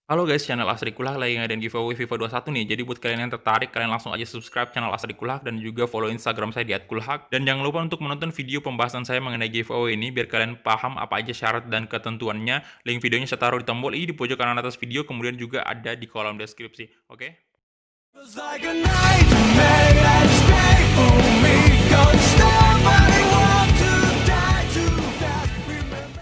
Halo guys, channel Asri Kulak lagi ngadain giveaway FIFA 21 nih. Jadi buat kalian yang tertarik, kalian langsung aja subscribe channel Asri Kulak dan juga follow Instagram saya di @kulhak. Dan jangan lupa untuk menonton video pembahasan saya mengenai giveaway ini biar kalian paham apa aja syarat dan ketentuannya. Link videonya saya taruh di tombol i di pojok kanan atas video, kemudian juga ada di kolom deskripsi. Oke? Feels like a nightmare that's made for me. Don't stop, I want to die too fast. Remember.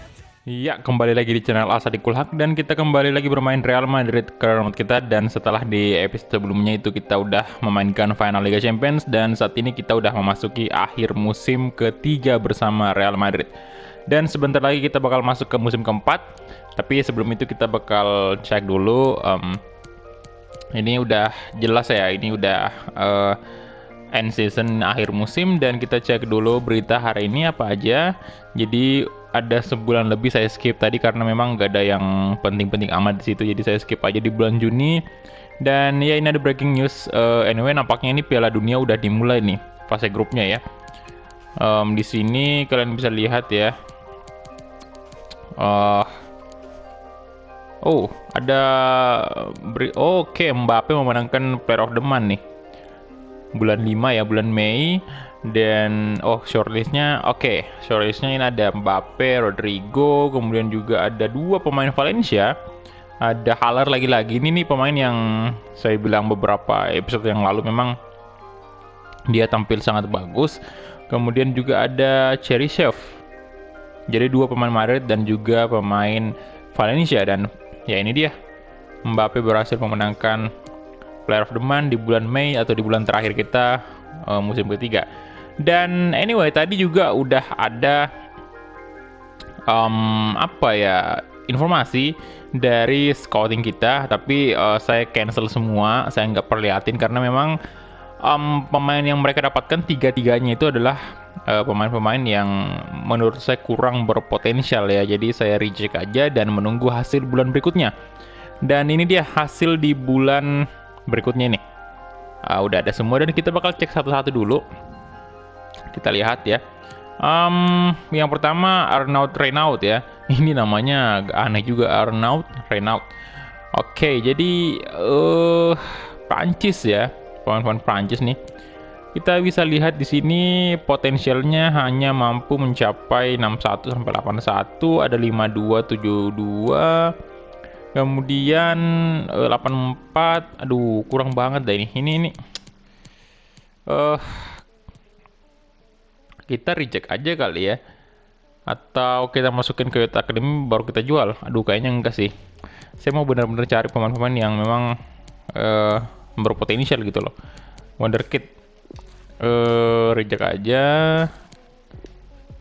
Iya, kembali lagi di channel Asri Kulhak dan kita kembali lagi bermain Real Madrid ke remote kita. Dan setelah di episode sebelumnya itu kita udah memainkan final Liga Champions dan saat ini kita udah memasuki akhir musim ketiga bersama Real Madrid. Dan sebentar lagi kita bakal masuk ke musim keempat. Tapi sebelum itu kita bakal cek dulu. Ini udah jelas ya, ini udah end season akhir musim dan kita cek dulu berita hari ini apa aja. Jadi ada sebulan lebih saya skip tadi karena memang gak ada yang penting-penting amat di situ, jadi saya skip aja di bulan Juni. Dan ya ini ada breaking news. Anyway, nampaknya ini Piala Dunia udah dimulai nih fase grupnya ya. Di sini kalian bisa lihat ya. Ada Oke, Mbappe memenangkan Player of the Month nih. Bulan 5 ya, bulan Mei. Dan shortlistnya shortlistnya ini ada Mbappe, Rodrigo, kemudian juga ada dua pemain Valencia, ada Haller lagi-lagi. Ini nih pemain yang saya bilang beberapa episode yang lalu memang dia tampil sangat bagus. Kemudian juga ada Cheryshev. Jadi dua pemain Madrid dan juga pemain Valencia. Dan ya ini dia, Mbappe berhasil memenangkan Player of the Month di bulan Mei atau di bulan terakhir kita musim ketiga. Dan anyway, tadi juga udah ada informasi dari scouting kita, tapi saya cancel semua, saya nggak perlihatin karena memang pemain yang mereka dapatkan tiga-tiganya itu adalah pemain-pemain yang menurut saya kurang berpotensial ya. Jadi saya reject aja dan menunggu hasil bulan berikutnya. Dan ini dia hasil di bulan berikutnya nih. Udah ada semua dan kita bakal cek satu-satu dulu. Kita lihat ya. Yang pertama Arnaud Renaud ya. Ini namanya agak aneh juga, Arnaud Renaud. Oke, jadi Prancis ya. Pemain Prancis nih. Kita bisa lihat di sini potensialnya hanya mampu mencapai 61 sampai 81, ada 52, 72. Kemudian 84, aduh kurang banget deh ini. Ini kita reject aja kali ya. Atau kita masukin ke Youth Academy baru kita jual. Aduh kayaknya enggak sih. Saya mau benar-benar cari pemain-pemain yang memang berpotensial gitu loh. Wonderkid. Reject aja.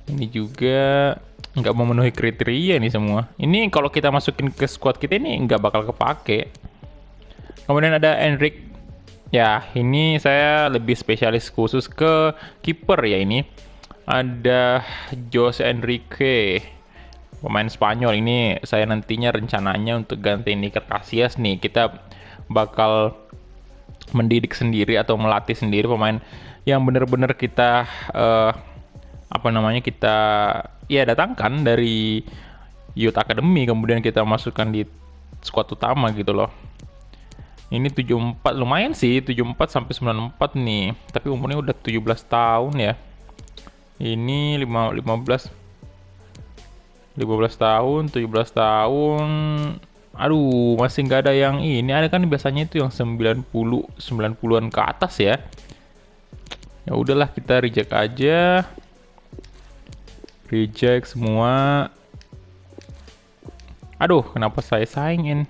Ini juga nggak memenuhi kriteria nih semua. Ini kalau kita masukin ke squad kita ini nggak bakal kepake. Kemudian ada Enric. Ya, ini saya lebih spesialis khusus ke kiper ya ini. Ada Jose Enrique, pemain Spanyol. Ini saya nantinya rencananya untuk ganti Iker Casillas nih. Kita bakal mendidik sendiri atau melatih sendiri pemain yang benar-benar kita kita ya datangkan dari Youth Academy, kemudian kita masukkan di squad utama gitu loh. Ini 74 lumayan sih, 74 sampai 94 nih. Tapi umurnya udah 17 tahun ya. Ini 15 tahun, 17 tahun. Aduh, masih nggak ada yang ini. Ada kan biasanya itu yang 90-an ke atas ya. Ya udahlah, kita reject aja. Reject semua. Aduh, kenapa saya saingin?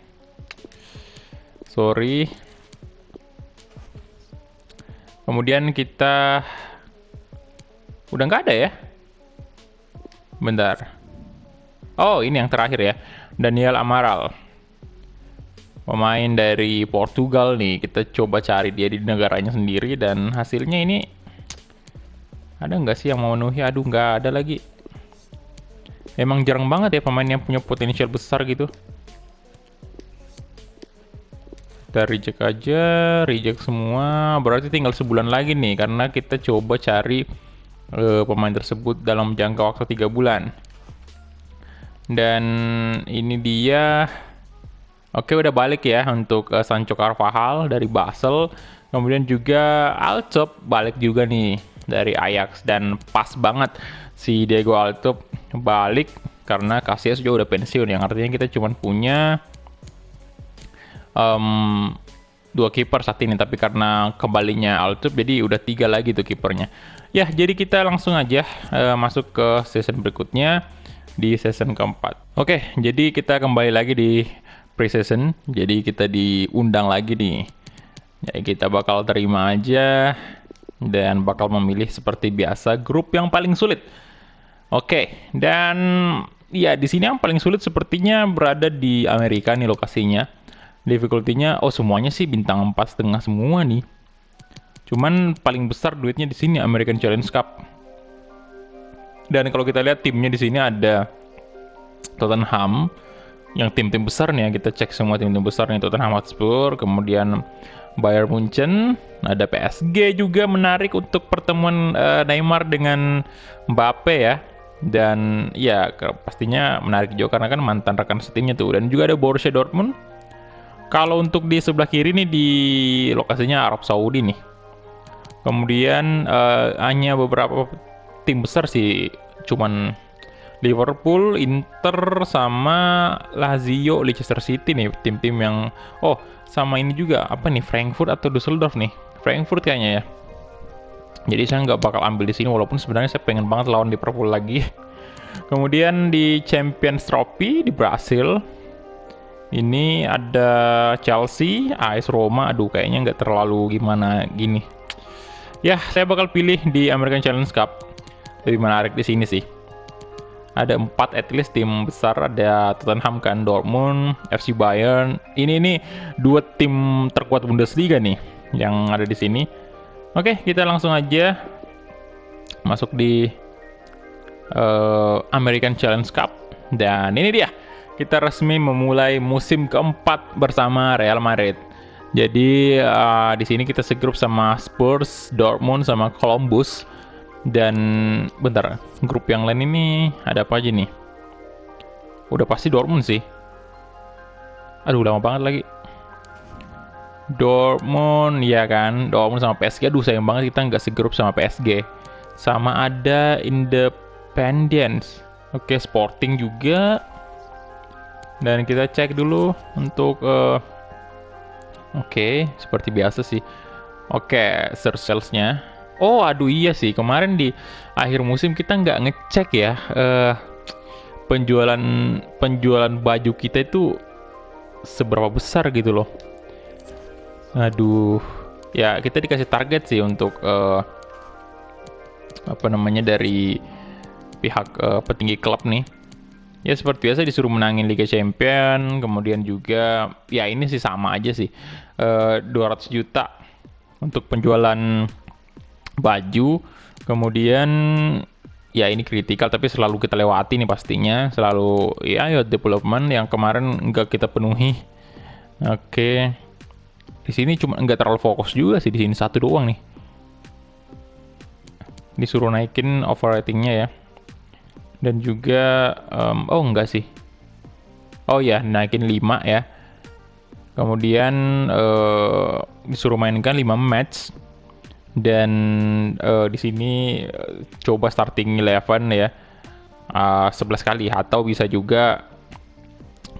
Sorry. Kemudian kita udah nggak ada ya? Bentar. Oh, ini yang terakhir ya. Daniel Amaral. Pemain dari Portugal nih. Kita coba cari dia di negaranya sendiri dan hasilnya ini ada nggak sih yang memenuhi? Aduh, nggak ada lagi. Emang jarang banget ya pemain yang punya potensial besar gitu. Kita reject aja, reject semua. Berarti tinggal sebulan lagi nih, karena kita coba cari pemain tersebut dalam jangka waktu 3 bulan. Dan ini dia Oke, udah balik ya untuk Sancho Carvajal dari Basel. Kemudian juga Altop balik juga nih dari Ajax, dan pas banget si Diego Altop balik karena Casillas juga udah pensiun, yang artinya kita cuma punya dua kiper saat ini, tapi karena kembalinya Altop jadi udah 3 lagi tuh kipernya. Ya, jadi kita langsung aja masuk ke season berikutnya di season keempat. Oke, jadi kita kembali lagi di pre-season, jadi kita diundang lagi nih. Ya, kita bakal terima aja dan bakal memilih seperti biasa grup yang paling sulit. Oke, dan ya di sini yang paling sulit sepertinya berada di Amerika nih lokasinya. Difficulty-nya, oh semuanya sih bintang 4,5 semua nih. Cuman paling besar duitnya di sini American Challenge Cup. Dan kalau kita lihat timnya di sini ada Tottenham, yang tim-tim besar nih ya, kita cek semua tim-tim besar nih, Tottenham Hotspur, kemudian Bayern Munchen, ada PSG juga menarik untuk pertemuan Neymar dengan Mbappe ya. Dan ya pastinya menarik juga karena kan mantan rekan setimnya tuh. Dan juga ada Borussia Dortmund. Kalau untuk di sebelah kiri nih di lokasinya Arab Saudi nih. Kemudian hanya beberapa tim besar sih, cuman Liverpool, Inter, sama Lazio, Leicester City nih tim-tim yang sama ini juga apa nih, Frankfurt atau Düsseldorf nih, Frankfurt kayaknya ya. Jadi saya nggak bakal ambil di sini walaupun sebenarnya saya pengen banget lawan Liverpool lagi. Kemudian di Champions Trophy di Brasil ini ada Chelsea, AS Roma, aduh kayaknya nggak terlalu gimana gini. Ya saya bakal pilih di American Challenge Cup, lebih menarik di sini sih. Ada 4 at least tim besar, ada Tottenham kan, Dortmund, FC Bayern. Ini 2 tim terkuat Bundesliga nih yang ada di sini. Oke, kita langsung aja masuk di American Challenge Cup. Dan ini dia, kita resmi memulai musim keempat bersama Real Madrid. Jadi di sini kita segrup sama Spurs, Dortmund, sama Columbus. Dan bentar, grup yang lain ini ada apa aja nih? Udah pasti Dortmund sih. Aduh, lama banget lagi. Dortmund, ya kan? Dortmund sama PSG. Aduh, sayang banget kita nggak segrup sama PSG. Sama ada Independence. Oke, Sporting juga. Dan kita cek dulu untuk oke, seperti biasa sih. Oke, search sales-nya. Oh, aduh iya sih, kemarin di akhir musim kita nggak ngecek ya penjualan baju kita itu seberapa besar gitu loh. Aduh, ya kita dikasih target sih untuk dari pihak petinggi klub nih. Ya seperti biasa disuruh menangin Liga Champion, kemudian juga ya ini sih sama aja sih, 200 juta untuk penjualan baju. Kemudian ya ini kritikal tapi selalu kita lewati nih pastinya, selalu ya development yang kemarin nggak kita penuhi. Oke, di sini cuma nggak terlalu fokus juga sih, di sini satu doang nih disuruh naikin overratingnya ya. Dan juga enggak sih, oh ya naikin 5 ya. Kemudian disuruh mainkan 5 match. Dan di sini coba starting 11 ya, 11 kali, atau bisa juga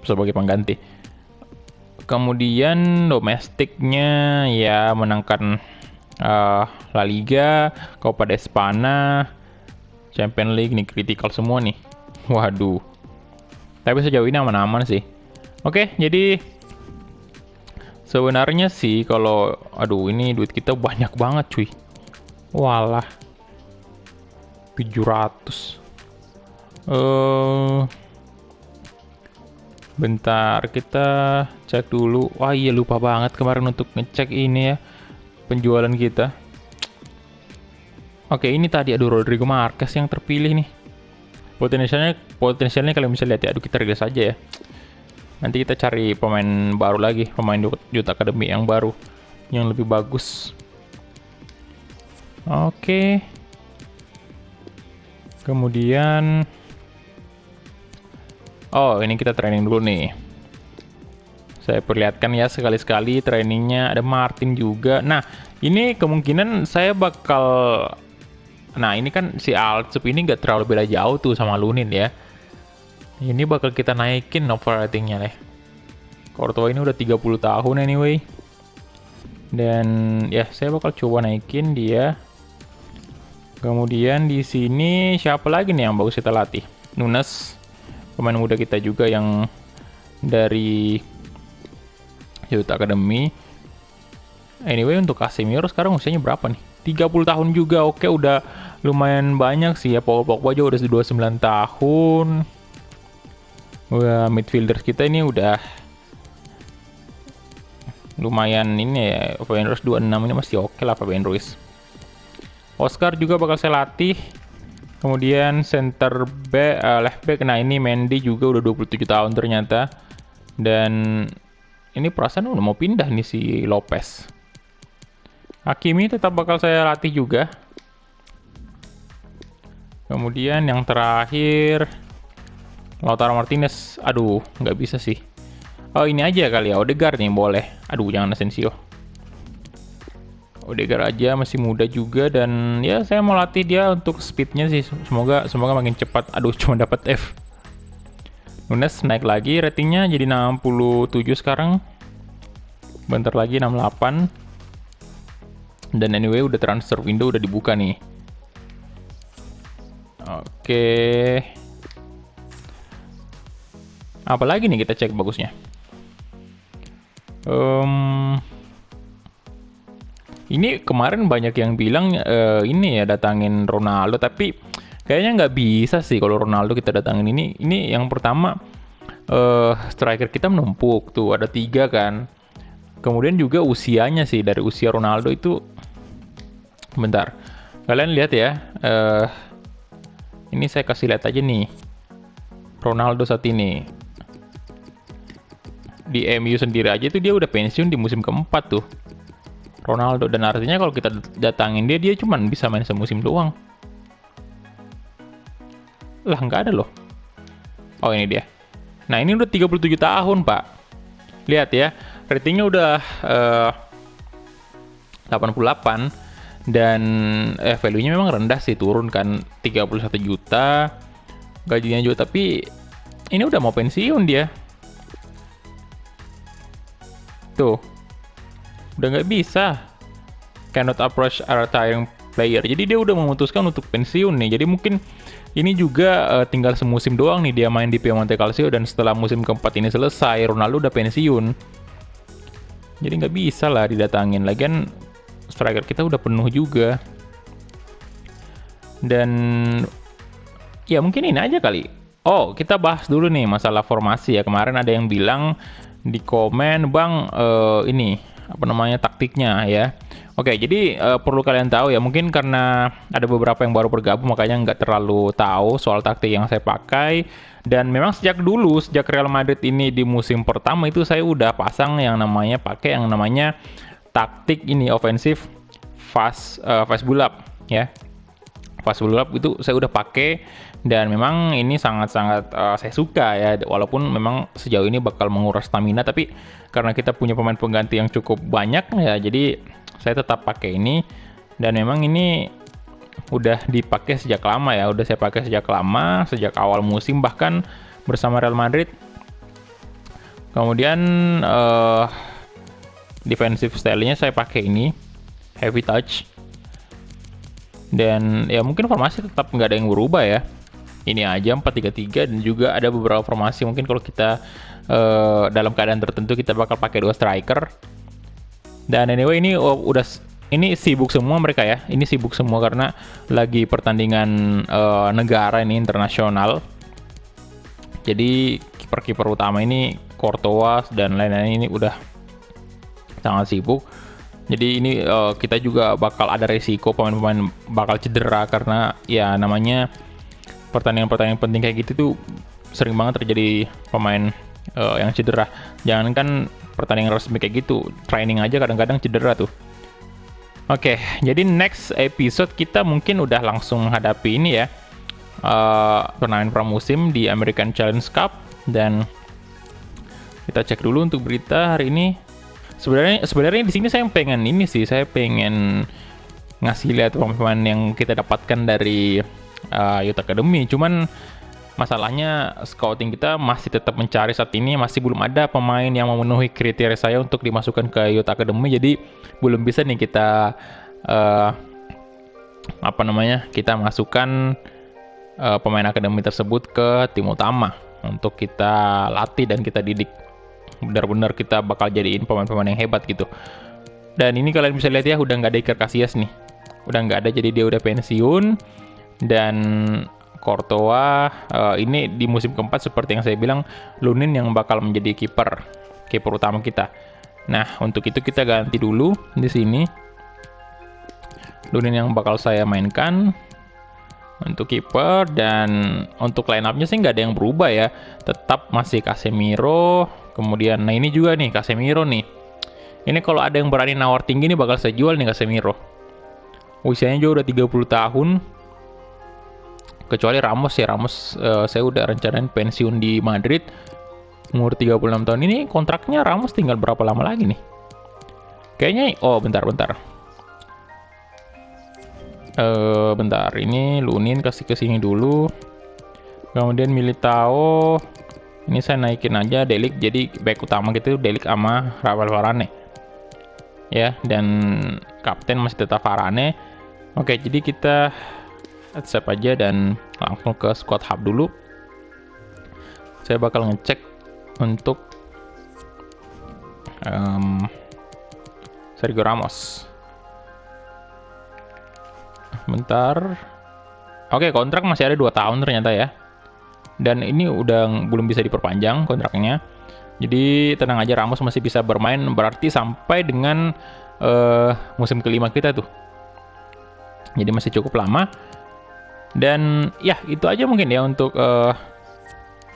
sebagai pengganti. Kemudian domestiknya ya menangkan La Liga, Copa de Espana, Champions League nih, critical semua nih. Waduh. Tapi sejauh ini aman-aman sih. Oke, jadi sebenarnya sih kalau ini duit kita banyak banget cuy. Walah. 700. Bentar kita cek dulu. Wah iya, lupa banget kemarin untuk ngecek ini ya, penjualan kita. Oke, ini tadi Rodrigo Marquez yang terpilih nih. Potensialnya kalian bisa lihat ya. Aduh, kita regas aja ya. Nanti kita cari pemain baru lagi, pemain Youth Academy yang baru, yang lebih bagus. Oke. Kemudian ini kita training dulu nih. Saya perlihatkan ya sekali-sekali trainingnya. Ada Martin juga. Nah, ini kemungkinan saya bakal... Nah, ini kan si Altsup ini nggak terlalu beda jauh tuh sama Lunin ya. Ini bakal kita naikin novel ratingnya deh. Courtois ini udah 30 tahun anyway. Dan ya, saya bakal coba naikin dia. Kemudian di sini siapa lagi nih yang bagus kita latih? Nunes, pemain muda kita juga yang dari Youth Academy. Anyway, untuk Casemiro sekarang usianya berapa nih? 30 tahun juga. Oke, udah lumayan banyak sih ya. Paul Pogba aja udah 29 tahun. Wah, midfielders kita ini udah lumayan ini ya. Fabian Ruiz 26 ini masih oke lah Fabian Ruiz. Oscar juga bakal saya latih. Kemudian center back, left back. Nah, ini Mendy juga udah 27 tahun ternyata. Dan ini perasaan udah mau pindah nih si Lopez. Hakimi tetap bakal saya latih juga. Kemudian yang terakhir Lautaro Martinez. Aduh, nggak bisa sih. Oh, ini aja kali ya, Odegaard nih boleh. Aduh, jangan Asensio. Odegaard aja, masih muda juga. Dan ya saya mau latih dia untuk speednya sih. Semoga makin cepat. Aduh, cuma dapat F. Nunes naik lagi ratingnya jadi 67 sekarang. Bentar lagi 68. Dan anyway udah transfer window udah dibuka nih. Oke. Apa lagi nih kita cek bagusnya? Ini kemarin banyak yang bilang ini ya datangin Ronaldo, tapi kayaknya nggak bisa sih kalau Ronaldo kita datangin ini. Ini yang pertama striker kita menumpuk tuh ada 3 kan. Kemudian juga usianya sih dari usia Ronaldo itu, bentar, kalian lihat ya. Ini saya kasih lihat aja nih Ronaldo saat ini di MU sendiri aja itu dia udah pensiun di musim keempat tuh Ronaldo, dan artinya kalau kita datangin dia cuman bisa main semusim doang. Lah nggak ada loh. Oh, ini dia. Nah, ini udah 37 tahun pak. Lihat ya, ratingnya udah 88 dan value-nya memang rendah sih, turun kan 31 juta gajinya juga, tapi ini udah mau pensiun dia. Tuh. Udah nggak bisa. Cannot approach a retiring player. Jadi dia udah memutuskan untuk pensiun nih. Jadi mungkin ini juga tinggal semusim doang nih dia main di Piemonte Calcio, dan setelah musim keempat ini selesai Ronaldo udah pensiun. Jadi nggak bisa lah didatangin. Lagian striker kita udah penuh juga. Dan ya mungkin ini aja kali. Oh, kita bahas dulu nih masalah formasi ya. Kemarin ada yang bilang di komen, Bang, ini apa namanya taktiknya ya. Oke, jadi perlu kalian tahu ya, mungkin karena ada beberapa yang baru bergabung makanya nggak terlalu tahu soal taktik yang saya pakai. Dan memang sejak dulu, sejak Real Madrid ini di musim pertama itu saya udah pasang yang namanya taktik ini ofensif fast build up ya. Fast build up itu saya udah pakai, dan memang ini sangat-sangat saya suka ya, walaupun memang sejauh ini bakal menguras stamina, tapi karena kita punya pemain pengganti yang cukup banyak ya, jadi saya tetap pakai ini. Dan memang ini udah dipakai sejak lama ya, udah saya pakai sejak lama, sejak awal musim bahkan bersama Real Madrid. Kemudian defensive style-nya saya pakai ini heavy touch. Dan ya mungkin formasi tetap nggak ada yang berubah ya. Ini aja 4-3-3, dan juga ada beberapa formasi mungkin kalau kita dalam keadaan tertentu kita bakal pakai 2 striker. Dan anyway ini ini sibuk semua mereka ya. Ini sibuk semua karena lagi pertandingan negara ini internasional. Jadi kiper-kiper utama ini Courtois dan lain-lain ini udah sangat sibuk. Jadi ini kita juga bakal ada resiko pemain-pemain bakal cedera, karena ya namanya pertandingan-pertandingan penting kayak gitu tuh sering banget terjadi pemain yang cedera. Jangankan pertandingan resmi kayak gitu, training aja kadang-kadang cedera tuh. Oke, jadi next episode kita mungkin udah langsung menghadapi ini ya, turnamen pramusim di American Challenge Cup. Dan Kita cek dulu untuk berita hari ini. Sebenarnya di sini saya pengen ngasih lihat pemain yang kita dapatkan dari Youth Academy. Cuman masalahnya scouting kita masih tetap mencari saat ini, masih belum ada pemain yang memenuhi kriteria saya untuk dimasukkan ke Youth Academy. Jadi belum bisa nih kita kita masukkan pemain akademi tersebut ke tim utama untuk kita latih dan kita didik. Benar-benar kita bakal jadiin pemain-pemain yang hebat gitu. Dan ini kalian bisa lihat ya, udah nggak ada Iker Casillas nih, udah nggak ada, jadi dia udah pensiun. Dan Courtois ini di musim keempat seperti yang saya bilang, Lunin yang bakal menjadi kiper utama kita. Nah, untuk itu kita ganti dulu di sini. Lunin yang bakal saya mainkan untuk kiper, dan untuk line up-nya sih nggak ada yang berubah ya. Tetap masih Casemiro, kemudian nah ini juga nih Casemiro nih. Ini kalau ada yang berani nawar tinggi nih bakal saya jual nih Casemiro. Usianya juga udah 30 tahun. Kecuali Ramos ya, saya udah rencanain pensiun di Madrid. Umur 36 tahun ini kontraknya Ramos tinggal berapa lama lagi nih? Kayaknya bentar. Bentar, ini Lunin kasih ke sini dulu. Kemudian Militao, ini saya naikin aja De Ligt, jadi back utama gitu De Ligt sama Rafael Varane. Ya, dan kapten masih tetap Varane. Oke, jadi kita save aja dan langsung ke squad hub dulu. Saya bakal ngecek untuk Sergio Ramos. Bentar. Oke, kontrak masih ada 2 tahun ternyata ya. Dan ini udah belum bisa diperpanjang kontraknya. Jadi tenang aja, Ramos masih bisa bermain berarti sampai dengan musim kelima kita tuh. Jadi masih cukup lama. Dan ya itu aja mungkin ya untuk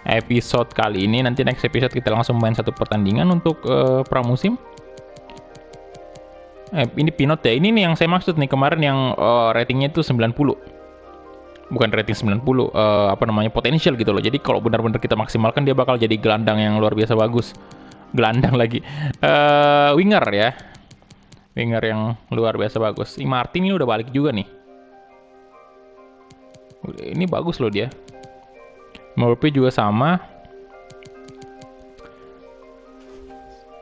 episode kali ini. Nanti next episode kita langsung main satu pertandingan untuk pramusim. Ini Pinot ya, ini nih yang saya maksud nih kemarin yang ratingnya itu 90. Bukan rating 90, potensial gitu loh. Jadi kalau benar-benar kita maksimalkan dia bakal jadi gelandang yang luar biasa bagus. Gelandang lagi. Winger ya. Winger yang luar biasa bagus. Martin ini udah balik juga nih. Ini bagus loh dia. Mbappe juga sama.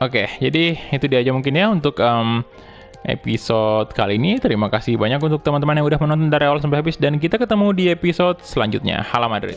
Oke, jadi itu dia aja mungkin ya untuk episode kali ini. Terima kasih banyak untuk teman-teman yang udah menonton dari awal sampai habis, dan kita ketemu di episode selanjutnya. Hala Madrid.